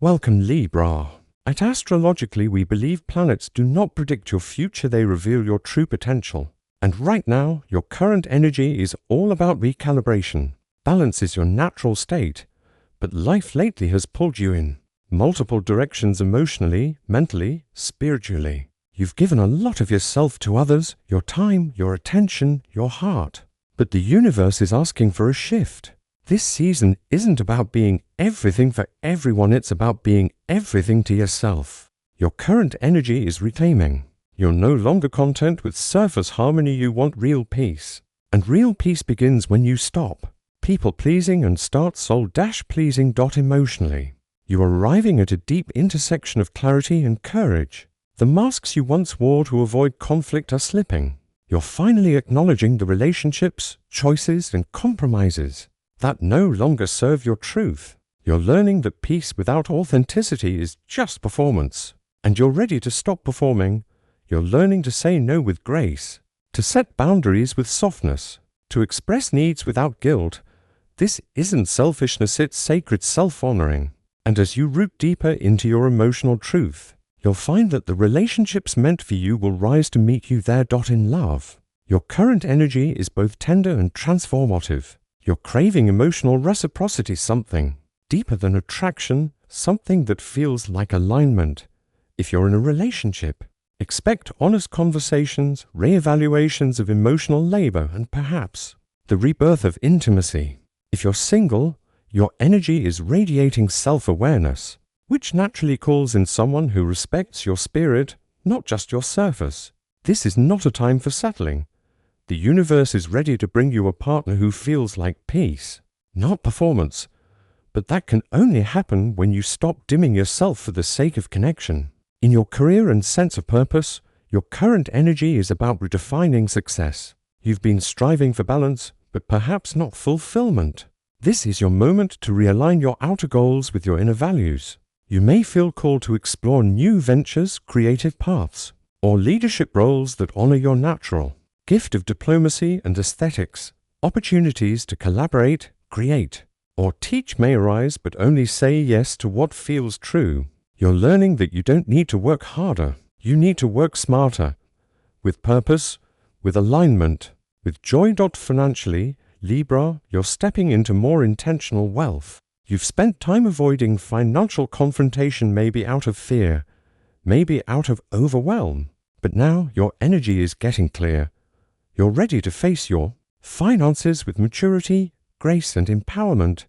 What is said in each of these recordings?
Welcome, Libra. At Astrologically, we believe planets do not predict your future, they reveal your true potential. And right now, your current energy is all about recalibration. Balance is your natural state, but life lately has pulled you in multiple directions emotionally, mentally, spiritually. You've given a lot of yourself to others, your time, your attention, your heart. But the universe is asking for a shift. This season isn't about being everything for everyone, it's about being everything to yourself. Your current energy is reclaiming. You're no longer content with surface harmony, you want real peace. And real peace begins when you stop people-pleasing and start soul-pleasing. Emotionally. You are arriving at a deep intersection of clarity and courage. The masks you once wore to avoid conflict are slipping. You're finally acknowledging the relationships, choices, and compromises that no longer serve your truth. You're learning that peace without authenticity is just performance. And you're ready to stop performing. You're learning to say no with grace, to set boundaries with softness, to express needs without guilt. This isn't selfishness, it's sacred self-honoring. And as you root deeper into your emotional truth, you'll find that the relationships meant for you will rise to meet you there. In love, your current energy is both tender and transformative. You're craving emotional reciprocity, something deeper than attraction, something that feels like alignment. If you're in a relationship, expect honest conversations, re-evaluations of emotional labor, and perhaps the rebirth of intimacy. If you're single, your energy is radiating self-awareness, which naturally calls in someone who respects your spirit, not just your surface. This is not a time for settling. The universe is ready to bring you a partner who feels like peace, not performance. But that can only happen when you stop dimming yourself for the sake of connection. In your career and sense of purpose, your current energy is about redefining success. You've been striving for balance, but perhaps not fulfillment. This is your moment to realign your outer goals with your inner values. You may feel called to explore new ventures, creative paths, or leadership roles that honor your natural gift of diplomacy and aesthetics. Opportunities to collaborate, create, or teach may arise, but only say yes to what feels true. You're learning that you don't need to work harder. You need to work smarter, with purpose, with alignment, with joy. Financially, Libra, you're stepping into more intentional wealth. You've spent time avoiding financial confrontation, maybe out of fear, maybe out of overwhelm. But now your energy is getting clear. You're ready to face your finances with maturity, grace, and empowerment.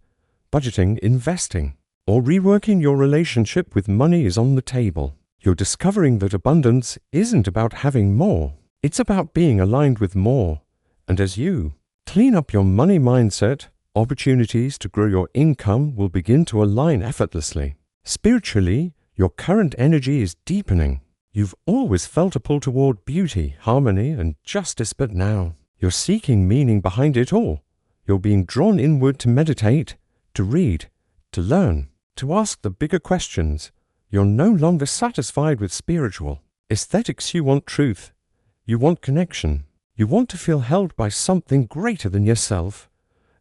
Budgeting, investing, or reworking your relationship with money is on the table. You're discovering that abundance isn't about having more. It's about being aligned with more. And as you clean up your money mindset, opportunities to grow your income will begin to align effortlessly. Spiritually, your current energy is deepening. You've always felt a pull toward beauty, harmony, and justice, but now you're seeking meaning behind it all. You're being drawn inward to meditate, to read, to learn, to ask the bigger questions. You're no longer satisfied with spiritual aesthetics. You want truth. You want connection. You want to feel held by something greater than yourself.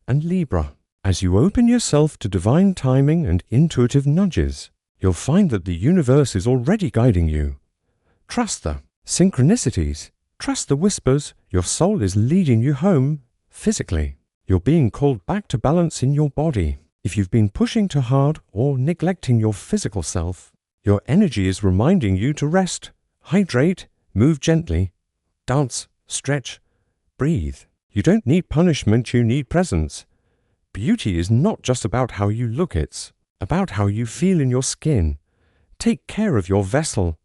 And Libra, as you open yourself to divine timing and intuitive nudges, you'll find that the universe is already guiding you. Trust the synchronicities. Trust the whispers. Your soul is leading you home physically. You're being called back to balance in your body. If you've been pushing too hard or neglecting your physical self, your energy is reminding you to rest, hydrate, move gently, dance, stretch, breathe. You don't need punishment, you need presence. Beauty is not just about how you look, it's about how you feel in your skin. Take care of your vessel.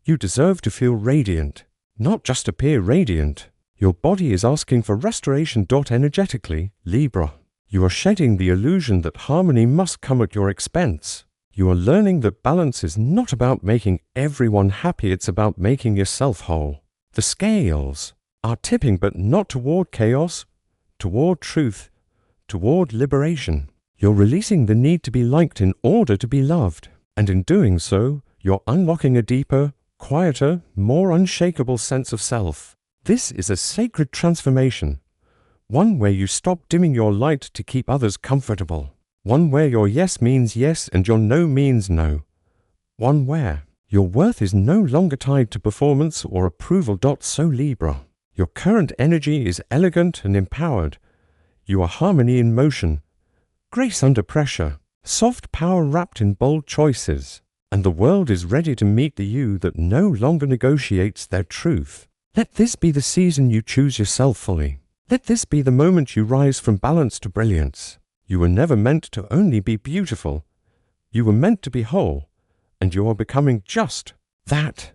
You deserve to feel radiant, not just appear radiant. Your body is asking for restoration. Energetically, Libra, you are shedding the illusion that harmony must come at your expense. You are learning that balance is not about making everyone happy, it's about making yourself whole. The scales are tipping, but not toward chaos, toward truth, toward liberation. You're releasing the need to be liked in order to be loved. And in doing so, you're unlocking a deeper, quieter, more unshakable sense of self. This is a sacred transformation, one where you stop dimming your light to keep others comfortable, One where your yes means yes and your no means no. One where your worth is no longer tied to performance or approval. So Libra, your current energy is elegant and empowered. You are harmony in motion, grace under pressure, soft power wrapped in bold choices, and the world is ready to meet the you that no longer negotiates their truth. Let this be the season you choose yourself fully. Let this be the moment you rise from balance to brilliance. You were never meant to only be beautiful. You were meant to be whole, and you are becoming just that.